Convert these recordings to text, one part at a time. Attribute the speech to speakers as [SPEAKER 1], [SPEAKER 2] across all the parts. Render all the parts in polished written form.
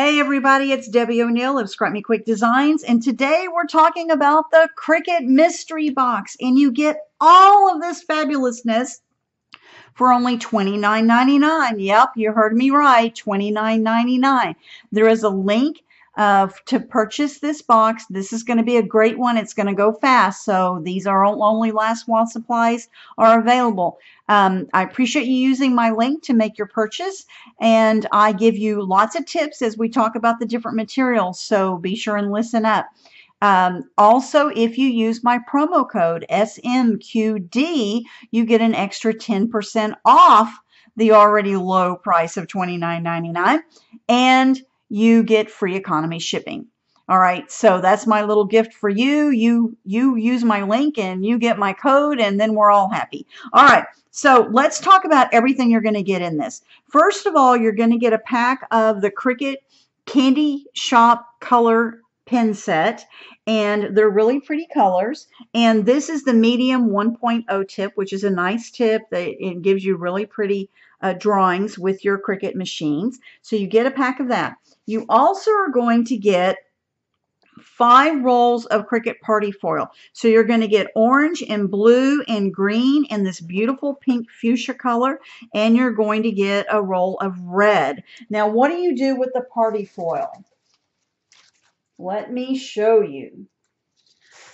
[SPEAKER 1] Hey everybody, it's Debbie O'Neill of Scrap Me Quick Designs, and today we're talking about the Cricut Mystery Box, and you get all of this fabulousness for only $29.99. Yep, you heard me right, $29.99. There is a link to purchase this box. This is going to be a great one. It's going to go fast, so these are only last while supplies are available. I appreciate you using my link to make your purchase, and I give you lots of tips as we talk about the different materials, so be sure and listen up. Also, if you use my promo code SMQD, you get an extra 10% off the already low price of $29.99, and you get free economy shipping. All right, so that's my little gift for you. You use my link and you get my code, and then we're all happy. All right, so let's talk about everything you're going to get in this. First of all, you're going to get a pack of the Cricut Candy Shop Color pen set, and they're really pretty colors. And this is the medium 1.0 tip, which is a nice tip. It gives you really pretty drawings with your Cricut machines. So you get a pack of that. You also are going to get 5 rolls of Cricut Party Foil. So you're going to get orange and blue and green and this beautiful pink fuchsia color, and you're going to get a roll of red. Now, what do you do with the Party Foil? Let me show you.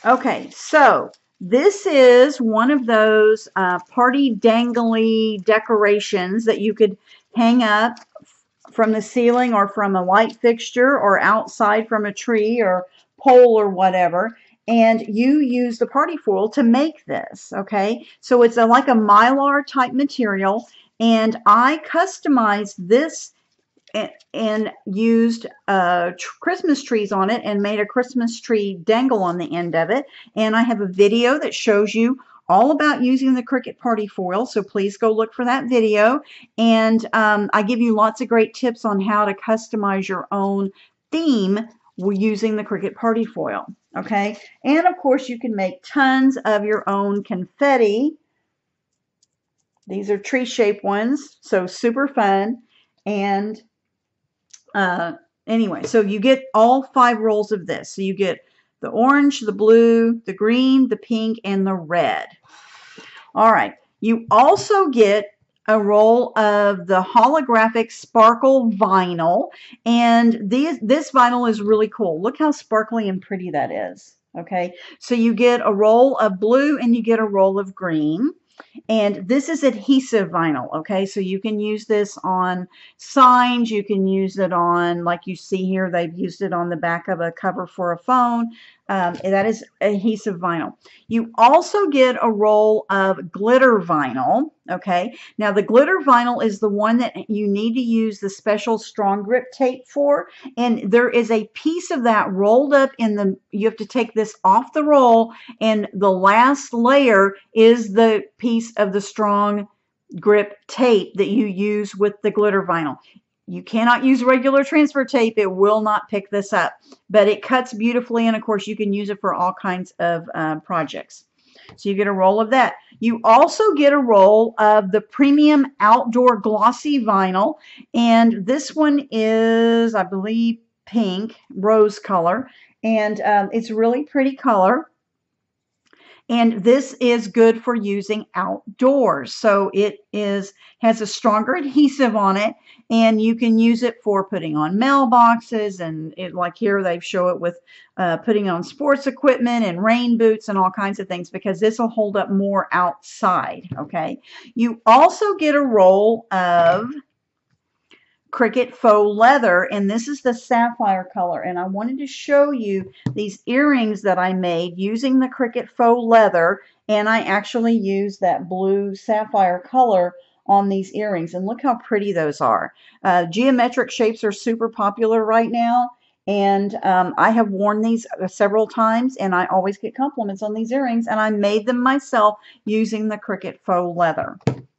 [SPEAKER 1] Okay, so this is one of those party dangly decorations that you could hang up from the ceiling or from a light fixture or outside from a tree or pole or whatever. And you use the party foil to make this, okay? So it's like a mylar type material, and I customized this and used Christmas trees on it and made a Christmas tree dangle on the end of it. And I have a video that shows you all about using the Cricut Party Foil, so please go look for that video. And I give you lots of great tips on how to customize your own theme using the Cricut Party Foil, okay? And of course, you can make tons of your own confetti. These are tree-shaped ones, so super fun. And anyway, so you get all 5 rolls of this. So you get the orange, the blue, the green, the pink, and the red. All right. You also get a roll of the holographic sparkle vinyl, and this vinyl is really cool. Look how sparkly and pretty that is. Okay, so you get a roll of blue and you get a roll of green. And this is adhesive vinyl, okay? So you can use this on signs. You can use it on, like you see here, they've used it on the back of a cover for a phone. That is adhesive vinyl. You also get a roll of glitter vinyl, okay? Now, the glitter vinyl is the one that you need to use the special strong grip tape for. And there is a piece of that rolled up in the, you have to take this off the roll, and the last layer is the piece of the strong grip tape that you use with the glitter vinyl. You cannot use regular transfer tape. It will not pick this up, but it cuts beautifully, and of course you can use it for all kinds of projects. So you get a roll of that. You also get a roll of the premium outdoor glossy vinyl, and this one is, I believe, pink, rose color, and it's really pretty color. And this is good for using outdoors. So it has a stronger adhesive on it, and you can use it for putting on mailboxes, and like here they show it with putting on sports equipment and rain boots and all kinds of things, because this will hold up more outside, okay? You also get a roll of Cricut faux leather, and this is the sapphire color, and I wanted to show you these earrings that I made using the Cricut faux leather, and I actually used that blue sapphire color on these earrings, and look how pretty those are. Geometric shapes are super popular right now, and I have worn these several times, and I always get compliments on these earrings, and I made them myself using the Cricut faux leather.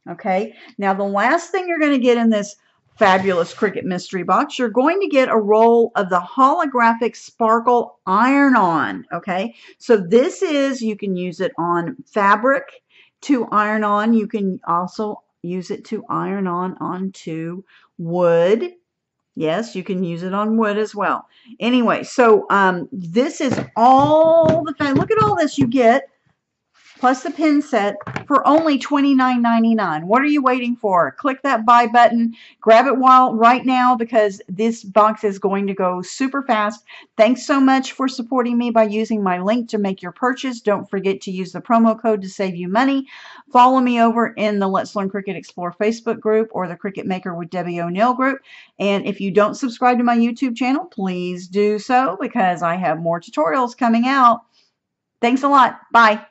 [SPEAKER 1] Okay, now the last thing you're going to get in this fabulous Cricut mystery box, you're going to get a roll of the holographic sparkle iron-on, okay? So this is, you can use it on fabric to iron on. You can also use it to iron on onto wood, Yes, you can use it on wood as well. Anyway, so this is all the thing. Look at all this you get, plus the pin set, for only $29.99. What are you waiting for? Click that buy button. Grab it right now, because this box is going to go super fast. Thanks so much for supporting me by using my link to make your purchase. Don't forget to use the promo code to save you money. Follow me over in the Let's Learn Cricut Explore Facebook group or the Cricut Maker with Debbie O'Neill group. And if you don't subscribe to my YouTube channel, please do so, because I have more tutorials coming out. Thanks a lot. Bye.